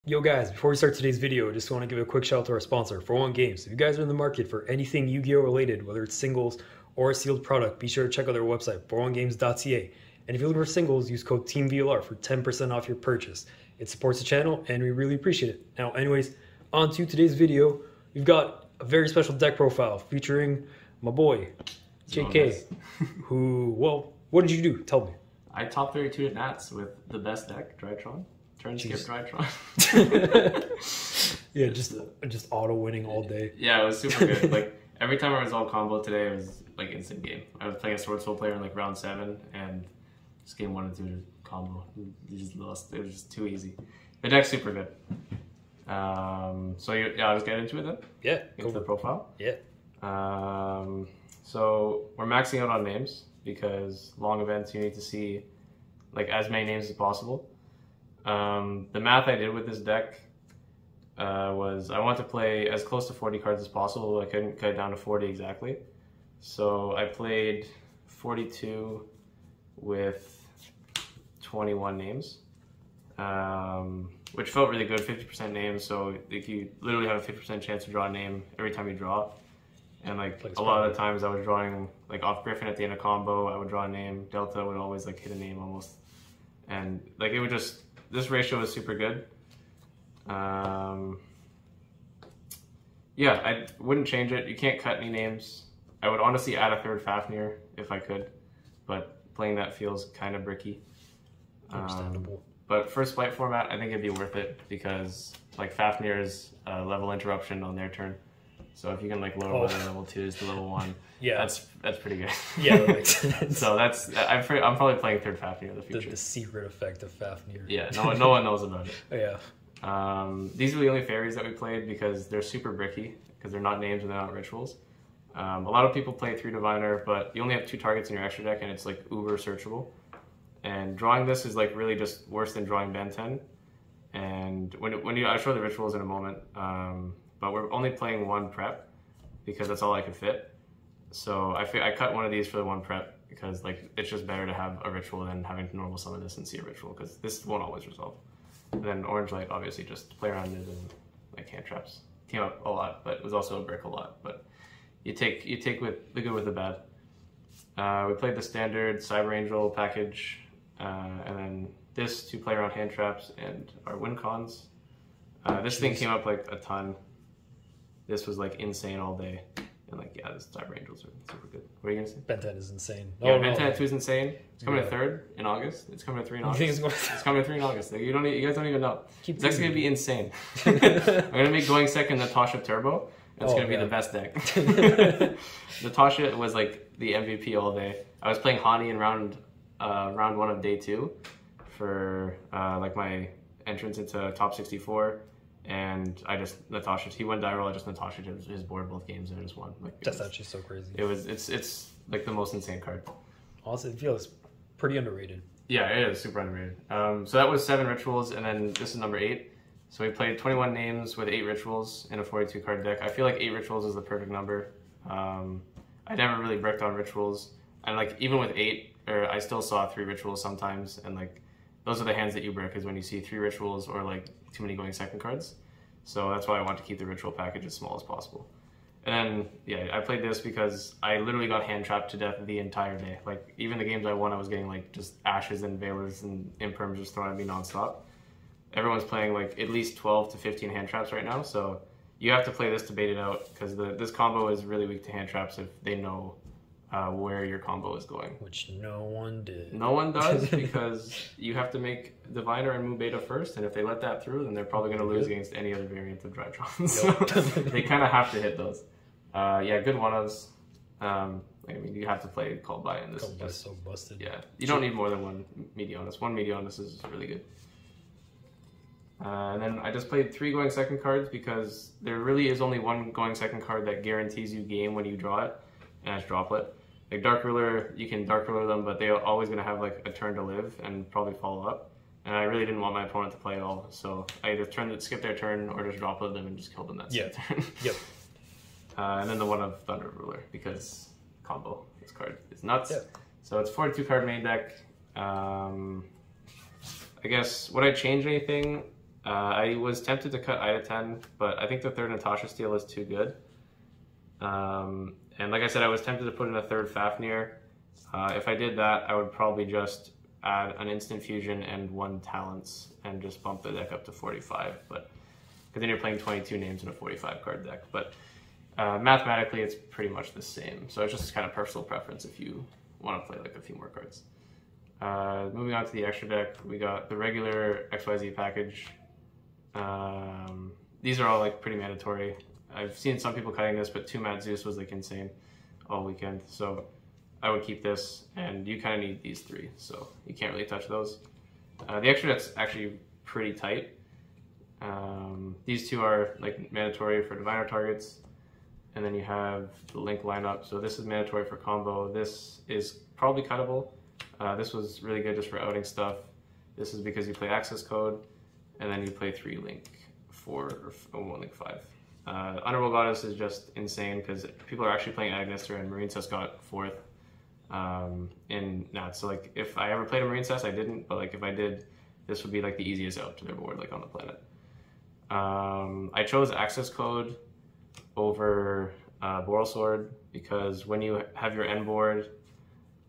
Yo guys, before we start today's video, I just want to give a quick shout out to our sponsor, For One Games. If you guys are in the market for anything Yu-Gi-Oh related, whether it's singles or a sealed product, be sure to check out their website, foronegames.ca. And if you're looking for singles, use code TEAMVLR for 10% off your purchase. It supports the channel and we really appreciate it. Now anyways, on to today's video. We've got a very special deck profile featuring my boy, JK, who, well, what did you do? Tell me. I top 32 at Nats with the best deck, Drytron. Turn skip Drytron. Yeah, just auto winning all day. Yeah, it was super good. Like every time I resolved combo today, it was like instant game. I was playing a Sword Soul player in like round 7, and just game 1 and 2 combo. You just lost. It was just too easy. The deck's super good. So I'll just get into it then. Yeah, into the profile. Yeah. So we're maxing out on names because long events you need to see like as many names as possible. The math I did with this deck was I wanted to play as close to 40 cards as possible. I couldn't cut it down to 40 exactly. So I played 42 with 21 names, which felt really good, 50% names. So like, you literally have a 50% chance to draw a name every time you draw. And like a lot of the times I was drawing like off Griffin at the end of combo, I would draw a name. Delta would always like hit a name almost. And like it would just, this ratio is super good. Yeah, I wouldn't change it. You can't cut any names. I would honestly add a third Fafnir if I could, but playing that feels kind of bricky. Understandable. But for Spite format, I think it'd be worth it because like Fafnir is level interruption on their turn. So if you can like lower one level 2s to level 1, yeah, that's pretty good. Yeah, that makes sense. So I'm probably playing third Fafnir in the future. The secret effect of Fafnir. Yeah, no one knows about it. Yeah. These are the only fairies that we played because they're super bricky because they're not names and they're not rituals. A lot of people play 3 Diviner, but you only have 2 targets in your extra deck and it's like uber searchable. And drawing this is like really just worse than drawing Ben 10. And I'll show the rituals in a moment. But we're only playing 1 prep because that's all I could fit. So I cut one of these for the 1 prep because like it's just better to have a ritual than having to normal summon this and see a ritual because this won't always resolve. And then orange light obviously just play around it and like hand traps. Came up a lot, but it was also a brick a lot. But you take with the good with the bad. We played the standard Cyber Angel package, and then this to play around hand traps and our win cons. This thing came up like a ton. This was like insane all day. And like, yeah, the Cyber Angels are super good. What are you gonna say? Ben 10 is insane. Yeah, Ben 10 at 2 is insane. It's coming to 3rd in August. It's coming to 3 in August. It's coming to 3 in August. Like, you guys don't even know. It's actually gonna be insane. I'm gonna make going second Natasha Turbo. And it's gonna be the best deck. Natasha was like the MVP all day. I was playing Hani in round 1 of day 2 for like my entrance into top 64. And he went viral. I just Natasha his board both games and I just won. Like that's actually so crazy. It's like the most insane card. Also, it feels pretty underrated. Yeah, it is super underrated. So that was 7 rituals, and then this is number 8. So we played 21 names with 8 rituals in a 42 card deck. I feel like 8 rituals is the perfect number. I never really bricked on rituals, and like even with 8, I still saw 3 rituals sometimes, and like those are the hands that you brick is when you see 3 rituals or like too many going second cards. So that's why I want to keep the ritual package as small as possible. And then, yeah, I played this because I literally got hand trapped to death the entire day. Like, even the games I won, I was getting like just ashes and veilers and imperms just thrown at me nonstop. Everyone's playing like at least 12 to 15 hand traps right now, so you have to play this to bait it out because this combo is really weak to hand traps if they know where your combo is going. Which no one did. No one does because you have to make Diviner and Mu Beta first, and if they let that through, then they're probably going to lose against any other variant of Drytron. So they kind of have to hit those. Yeah, good one-ofs. I mean, you have to play Called By, and this is just so busted. Yeah, you don't need more than 1 Medionis. 1 Medionis is really good. And then I just played 3 going second cards because there really is only 1 going second card that guarantees you game when you draw it, and that's Droplet. Like Dark Ruler, you can Dark Ruler them, but they're always going to have like a turn to live and probably follow up. And I really didn't want my opponent to play at all, so I either skip their turn or just Droplet them and just kill them that same turn. Yep. And then the one of Thunder Ruler because combo. This card is nuts. Yep. So it's 42 card main deck. I guess would I change anything? I was tempted to cut Ida 10, but I think the third Natasha steal is too good. And like I said, I was tempted to put in a third Fafnir. If I did that, I would probably just add an instant fusion and 1 talents and just bump the deck up to 45. But because then you're playing 22 names in a 45 card deck. But mathematically, it's pretty much the same. So it's just kind of personal preference if you want to play like a few more cards. Moving on to the extra deck, we got the regular XYZ package. These are all like pretty mandatory. I've seen some people cutting this, but 2 Mad Zeus was like insane all weekend. So I would keep this, and you kind of need these 3, so you can't really touch those. The extra deck's actually pretty tight. These 2 are like mandatory for diviner targets, and then you have the link lineup. So this is mandatory for combo. This is probably cuttable. This was really good just for outing stuff. This is because you play access code, and then you play 3 link 4 or 1 link 5. Underworld Goddess is just insane because people are actually playing Agnister, and Marine Cess got 4th in Nats. So like if I ever played a Marine Cess, I didn't, but like if I did, this would be like the easiest out to their board like on the planet. I chose access code over Boral Sword because when you have your end board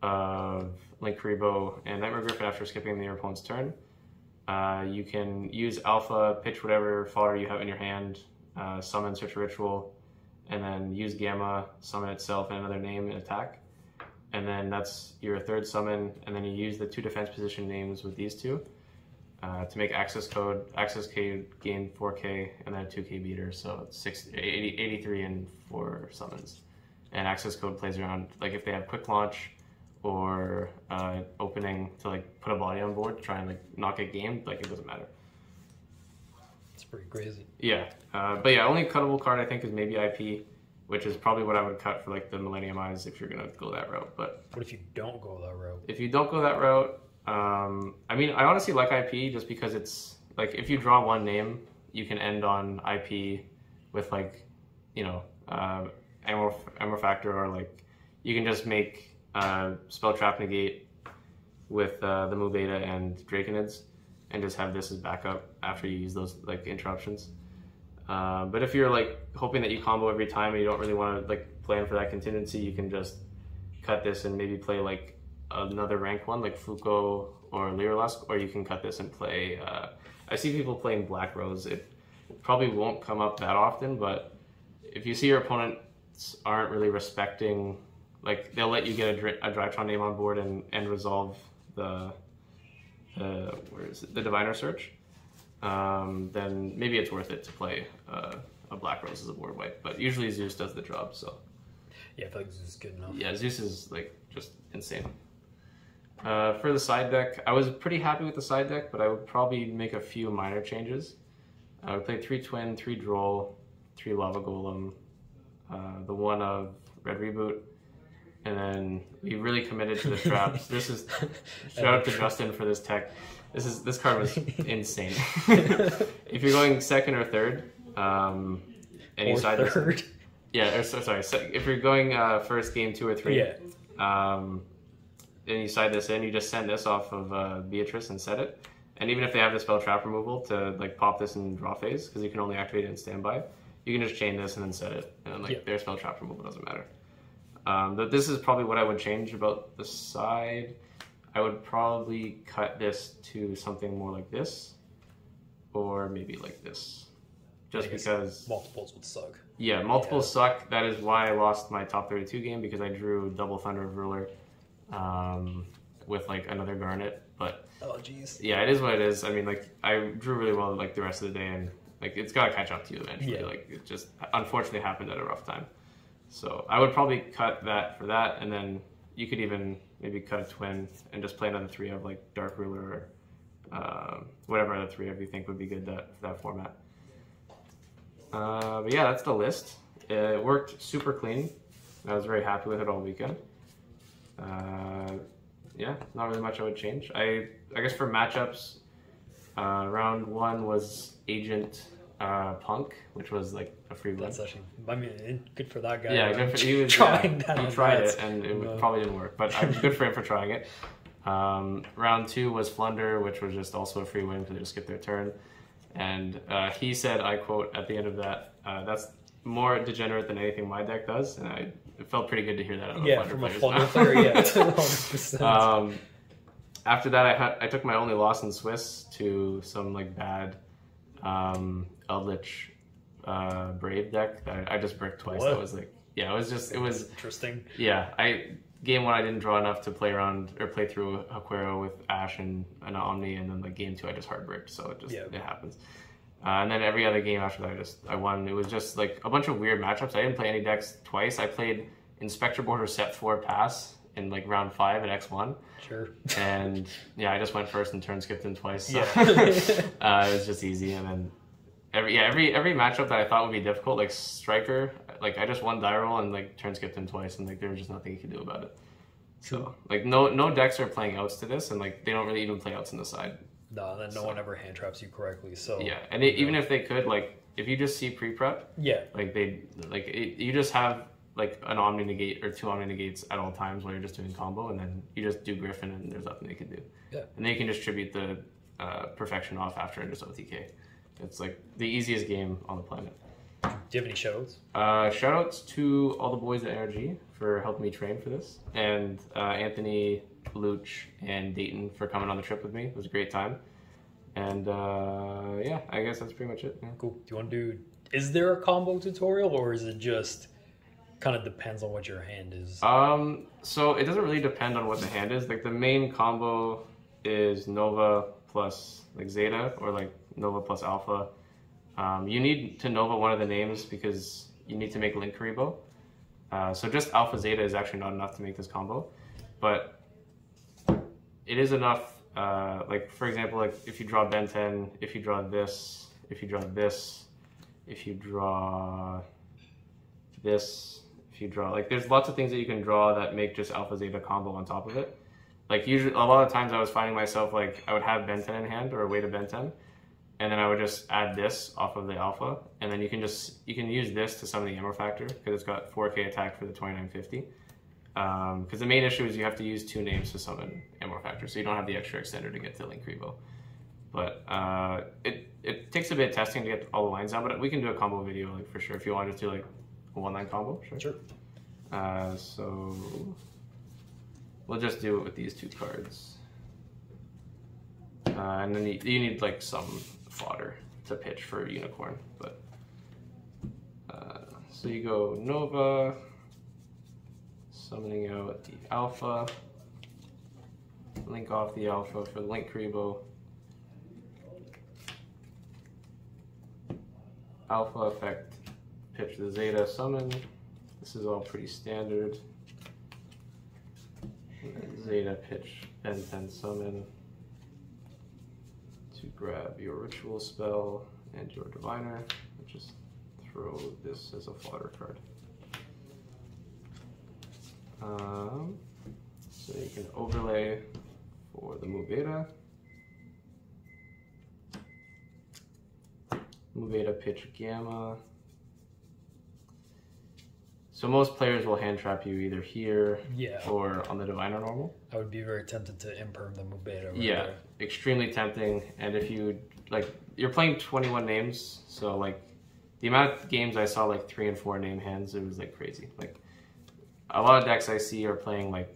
of Link Karibo and Nightmare Griffin after skipping your opponent's turn, you can use Alpha, pitch whatever fodder you have in your hand, summon Search a Ritual, and then use Gamma, summon itself and another name and attack. And then that's your 3rd summon, and then you use the 2 defense position names with these 2 to make access code. Access K gain 4k and then a 2k beater, so it's 83 and 4 summons. And access code plays around like if they have quick launch or opening to like put a body on board to try and like not get gamed, like it doesn't matter. It's pretty crazy. Yeah, but yeah, only cuttable card I think is maybe IP, which is probably what I would cut for like the Millennium Eyes if you're gonna go that route. But what if you don't go that route? If you don't go that route, I mean, I honestly like IP just because it's like if you draw 1 name, you can end on IP with like, you know, Amor Factor, or like you can just make Spell Trap Negate with the Mu Beta and Draconids, and just have this as backup after you use those like interruptions. But if you're like hoping that you combo every time and you don't really want to like plan for that contingency, you can just cut this and maybe play like another rank 1 like Fuko or Lyrilusk, or you can cut this and play. I see people playing Black Rose. It probably won't come up that often, but if you see your opponents aren't really respecting, like they'll let you get a Drytron name on board and resolve the Diviner Search, then maybe it's worth it to play a Black Rose as a board wipe. But usually Zeus does the job, so. Yeah, I feel like Zeus is good enough. Yeah, Zeus is like just insane. For the side deck, I was pretty happy with the side deck, but I would probably make a few minor changes. I would play 3 Twin, 3 Droll, 3 Lava Golem, the 1 of Red Reboot, and then we really committed to the traps. This is shout out to Justin for this tech. This card was insane. If you're going 2nd or 3rd, and you side third. This, yeah, or sorry. If you're going first game 2 or 3, yeah. And you side this in, you just send this off of Beatrice and set it. And even if they have the spell trap removal to like pop this in draw phase, because you can only activate it in standby, you can just chain this and then set it, and then like their spell trap removal doesn't matter. But this is probably what I would change about the side. I would probably cut this to something more like this, or maybe like this, just because multiples would suck. Yeah, multiples suck. That is why I lost my top 32 game, because I drew double Thunder of Ruler with like another Garnet. But oh jeez. Yeah, it is what it is. I mean, like I drew really well like the rest of the day, and like it's gotta catch up to you eventually. Yeah. Like it just unfortunately happened at a rough time. So I would probably cut that for that, and then you could even maybe cut a twin and just play another 3 of like Dark Ruler or whatever other 3 of you think would be good for that format. But yeah, that's the list. It worked super clean. I was very happy with it all weekend. Yeah, not really much I would change. I guess for matchups, round 1 was Agent Punk, which was like a free win. That's actually, I mean, good for that guy. Yeah, good for, he was trying that. He tried it, and it probably didn't work, but good for him for trying it. Round 2 was Flunder, which was just also a free win because they just skipped their turn. And he said, I quote at the end of that, that's more degenerate than anything my deck does, and it felt pretty good to hear that. From a Flunder player, yeah, 100%. After that, I took my only loss in Swiss to some like bad Eldritch Brave deck that I just bricked twice. That was like, yeah, it was interesting. Yeah, game 1 I didn't draw enough to play around or play through Aquero with Ash and an Omni, and then like game 2 I just hard bricked, so it happens. And then every other game after that I won. It was just like a bunch of weird matchups. I didn't play any decks twice. I played Inspector Border Set 4 Pass in like round 5 at X1. Sure. And yeah, I just went first and turn skipped him twice. So. Yeah. It was just easy. And then every matchup that I thought would be difficult, like Striker, like I just won die roll and like turn skipped him twice, and like there was just nothing you could do about it. So like no decks are playing outs to this, and like they don't really even play outs in the side. No, then no one ever hand traps you correctly. So yeah, and even if they could, like if you just see pre-prep, yeah, like you just have like an Omni negate or 2 Omni negates at all times while you're just doing combo, and then you just do Griffin, and there's nothing they can do. Yeah, and then you can distribute the perfection off after and just OTK. It's like the easiest game on the planet. Do you have any shoutouts? Shoutouts to all the boys at Andreacchi for helping me train for this, and Anthony, Luch, and Dayton for coming on the trip with me. It was a great time. And yeah, I guess that's pretty much it. Yeah. Cool. Do you want to do, is there a combo tutorial, or is it just kind of depends on what your hand is? So it doesn't really depend on what the hand is. Like the main combo is Nova plus like Zeta, or like Nova plus Alpha. You need to Nova one of the names because you need to make Link Karibo. So just Alpha Zeta is actually not enough to make this combo, but it is enough. Like for example, like if you draw Ben 10, if you draw this, if you draw this, if you draw this, if you draw, like there's lots of things that you can draw that make just Alpha Zeta combo on top of it. Like usually, a lot of times I was finding myself like I would have Ben 10 in hand or a way to Ben 10. And then I would just add this off of the alpha, and then you can use this to summon the ammo factor because it's got 4K attack for the 2950. Because the main issue is you have to use 2 names to summon ammo factor, so you don't have the extra extender to get to Link Karibo. But it takes a bit of testing to get all the lines down, but we can do a combo video like for sure if you want to just do like a 1-line combo. Sure. So we'll just do it with these 2 cards, and then you need like some fodder to pitch for Unicorn, but so you go Nova, summoning out the Alpha, link off the Alpha for the Link Karibo, Alpha effect, pitch the Zeta, summon. This is all pretty standard. And then Zeta, pitch, Ben 10, summon. To grab your ritual spell and your diviner, and just throw this as a fodder card. So you can overlay for the Muveta. Muveta pitch Gamma. So most players will hand trap you either here or on the diviner normal. I would be very tempted to imperm the Muveta. There. Extremely tempting. And if you like, you're playing 21 names, so like the amount of games I saw like 3 and 4 name hands, it was like crazy. Like a lot of decks I see are playing like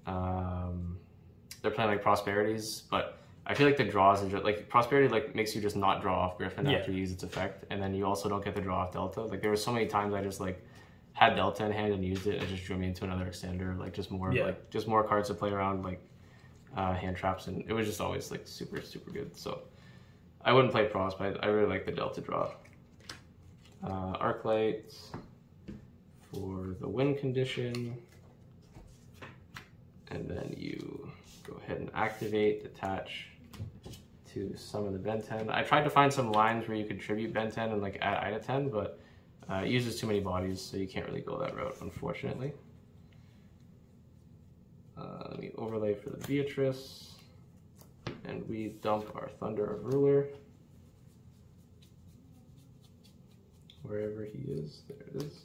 they're playing like Prosperities, but I feel like the draws are just like Prosperity like makes you just not draw off Griffin after you use its effect, and then you also don't get the draw off Delta. Like there were so many times I just like had Delta in hand and used it, and just drew me into another extender, like just more cards to play around, like hand traps, and it was just always like super good. So I wouldn't play Pros, but I really like the Delta draw. Arclight for the win condition, and then you go ahead and activate, attach to some of the Ben 10. I tried to find some lines where you could tribute Ben 10 and like add Ida 10, but it uses too many bodies, so you can't really go that route, unfortunately. Let me overlay for the Beatrice, and we dump our Thunder of Ruler. Wherever he is, there it is.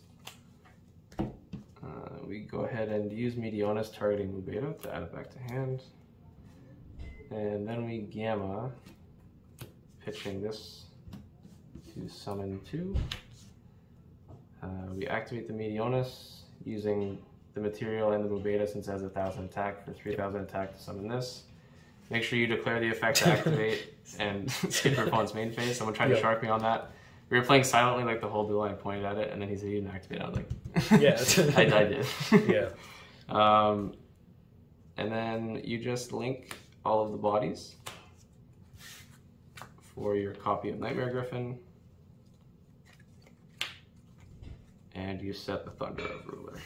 We go ahead and use Medionis targeting Mubeta to add it back to hand. And then we Gamma, pitching this to summon 2. We activate the Meteonis using the material and the Mubeta since it has 1,000 attack for 3,000 attack to summon this. Make sure you declare the effect to activate and skip your opponent's main phase. Someone tried to shark me on that. We were playing silently like the whole duel. I pointed at it and then he said you didn't activate it. I was like, yeah, I did. Yeah. And then you just link all of the bodies for your copy of Nightmare Griffin. And you set the Thunder of Ruler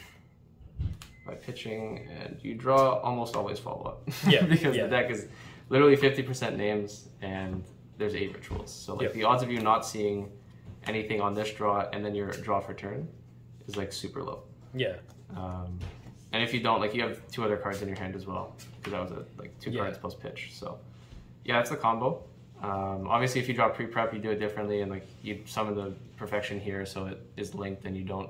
by pitching, and you draw almost always follow up. Yeah. Because the deck is literally 50% names and there's 8 rituals. So like the odds of you not seeing anything on this draw and then your draw for turn is like super low. Yeah. And if you don't, like you have 2 other cards in your hand as well, because that was like 2 cards plus pitch. So yeah, that's the combo. Obviously, if you draw pre-prep, you do it differently, and like you summon the perfection here, so it is linked, and you don't,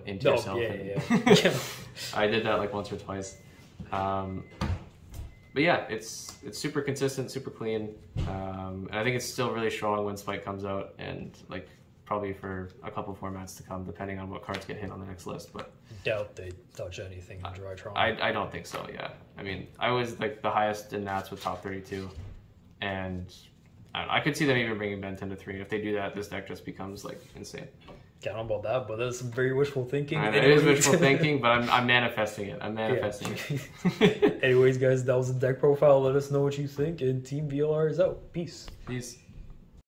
into yourself. Yeah. I did that like once or twice. But yeah, it's super consistent, super clean, and I think it's still really strong when Spike comes out, and like probably for a couple formats to come, depending on what cards get hit on the next list. But doubt they touch anything in Drytron. I don't think so. Yeah, I mean, I was like the highest in Nats with top 32, and I could see them even bringing Ben 10 to 3. If they do that, this deck just becomes like insane. Can't know about that, but that's some very wishful thinking. It is wishful thinking, but I'm manifesting it. I'm manifesting it. Anyways, guys, that was the deck profile. Let us know what you think, and Team VLR is out. Peace. Peace.